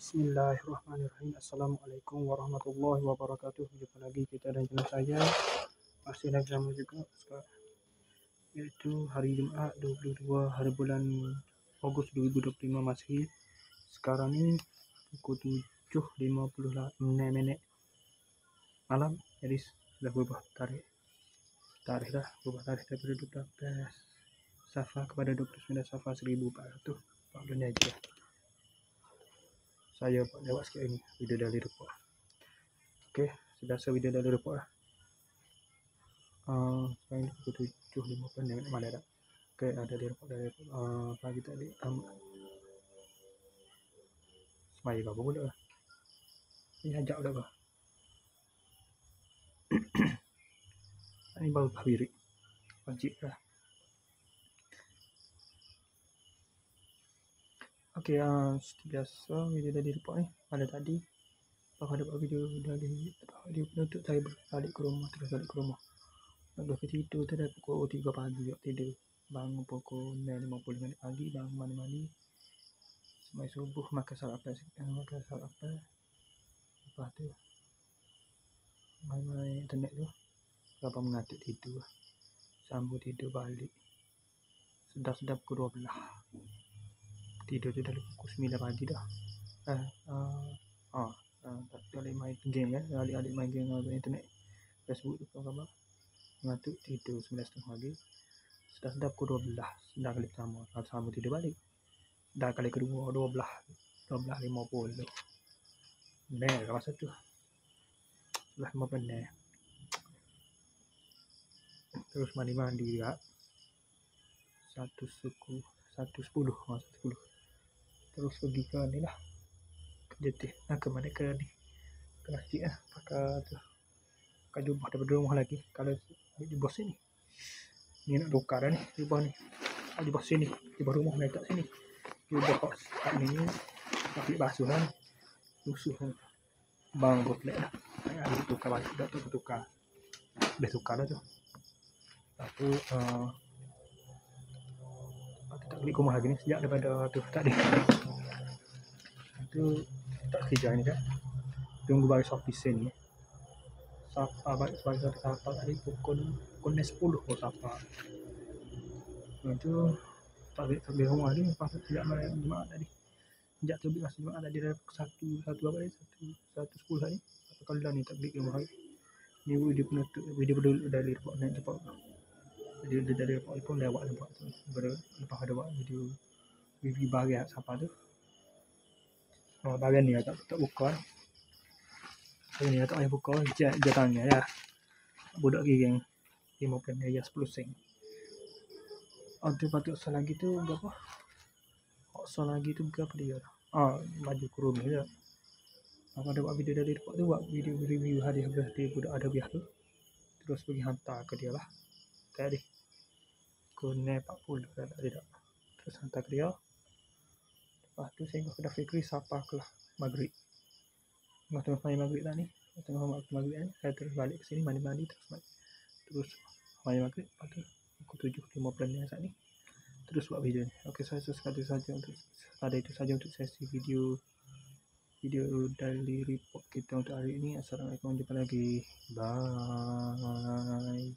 Bismillahirrahmanirrahim. Assalamualaikum warahmatullahi wabarakatuh. Jumpa lagi kita dan channel saya. Masih lagi sama juga sekarang, iaitu hari Jumaat 22 hari bulan Ogos 2025 Masehi. Sekarang ni pukul 7.56 malam. Jadi sudah berubah tarikh dah berubah tarikh daripada 12 Safar kepada 29 Safar 1440 Hijriah. Saya buat lewat sikit ini video daily report. Okey, sebiasa video daily report lah. Sekarang ni pukul 7.56 malam dah. Okey, ada daily report dari pagi tadi. Semaya apa pula lah. Ini ajak dah apa. Ini baru wirid. Wajib lah. Okey, seperti biasa video daily report ni pada tadi. Lepas ada buat video dari penutup, saya balik ke rumah, terus balik ke rumah. Nak ke tidur tu dah pukul 3 pagi nak tidur. Bangun pukul 9.50 pagi, bangun mandi-mandi. Semai subuh, makan sarapan. Lepas tu main internet tu. Berapa mengantuk tidur. Sambung tidur balik. Sedap-sedap pukul 12. Tidur tu dah pukul 9 pagi dah. Alik main game kan. Alik main game dengan internet. Facebook tu apa. Mengantuk tidur 9.30 pagi. Sedap-sedap pukul 12. Dah kali pertama. Sambung tidur balik. Dah kali kedua 12.50. Nah, masa tu 11.50. Terus mandi-mandi juga. 1.10. Terus pergi ke ni lah. Ke mana ke ni. Ke masjid lah. Pakai jubah daripada rumah lagi. Kalau jubah sini. Ni nak tukar dah ni. Jubah ni. Jubah sini. Jubah rumah letak sini. Jubah kat ni. Nak basuh lah ni. Lusuh. Bang botlek dah. Ada tukar basuh dah tu. Tukar. Dah tukar dah tu. Lepas tu. Tak balik rumah lagi ni. Sejak daripada tu. Tak ada. Tu tak kerja ni kan. Tunggu baris officer ni. Sapa baris sapa tadi pukul 10 pukul sapa. Itu tak balik rumah lagi. Lepas tu sejak malam Jumaat tadi. Sejak tu balik Jumaat tadi dah 1.10 tadi. Kalau dah ni tak balik rumah lagi. Ni video penutup. Video dari report naik cepat. Video dari report pun lewat nampak tu. Lepas ada buat video review bahagian siapa tu. Bahagian ni tak buka. Bahagian ni tak payah buka. Jatannya dah. Budak geng 50 ya 10 sen. Tu patut soal lagi tu berapa? Soal lagi tu berapa dia? Baju kurung je. Apa ada buat video dari report tu, buat video review hadiah birthday budak ada biar tu. Terus pergi hantar ke dia lah. Tadi. Kone 40 dah tidak. Terus hantar ke dia. Lepas tu saya ke Fikri sapa ke lah maghrib. Tengah main maghrib tak ni. Tengah maghrib ni. Saya terus balik ke sini mandi-mandi terus main maghrib. Lepas tu pukul 7.50 saat ni. Terus buat video ni. Okey, saya sekali saja untuk pada itu saja untuk sesi video daily report kita untuk hari ini. Assalamualaikum, jumpa lagi. Bye.